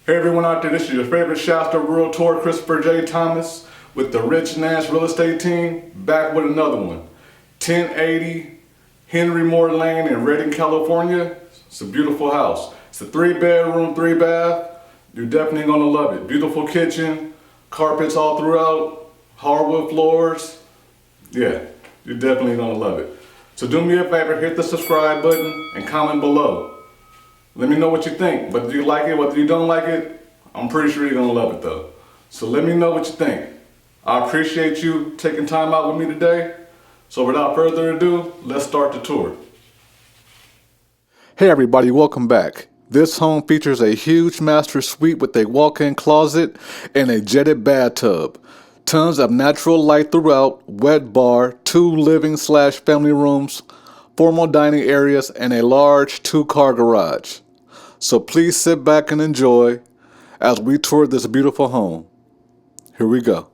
Hey everyone out there, this is your favorite CJTRealtor, Christopher J. Thomas with the Rich Nash Real Estate Team, back with another one. 1080 Henry Moore Lane in Redding, California. It's a beautiful house. It's a 3-bedroom, 3-bath. You're definitely gonna love it. Beautiful kitchen, carpets all throughout, hardwood floors. Yeah, you're definitely gonna love it. So do me a favor, hit the subscribe button and comment below. Let me know what you think. Whether you like it, whether you don't like it, I'm pretty sure you're gonna love it though. So let me know what you think. I appreciate you taking time out with me today. So without further ado, let's start the tour. Hey everybody, welcome back. This home features a huge master suite with a walk-in closet and a jetted bathtub. Tons of natural light throughout, wet bar, 2 living/family rooms, formal dining areas, and a large 2-car garage. So please sit back and enjoy as we tour this beautiful home. Here we go.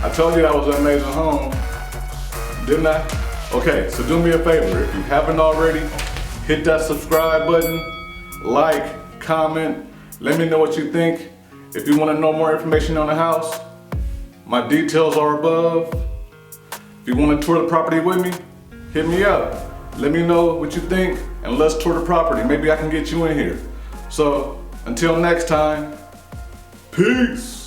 I told you that was an amazing home, didn't I? Okay, so do me a favor. If you haven't already, hit that subscribe button, like, comment, let me know what you think. If you want to know more information on the house, my details are above. If you want to tour the property with me, hit me up. Let me know what you think and let's tour the property. Maybe I can get you in here. So until next time, peace.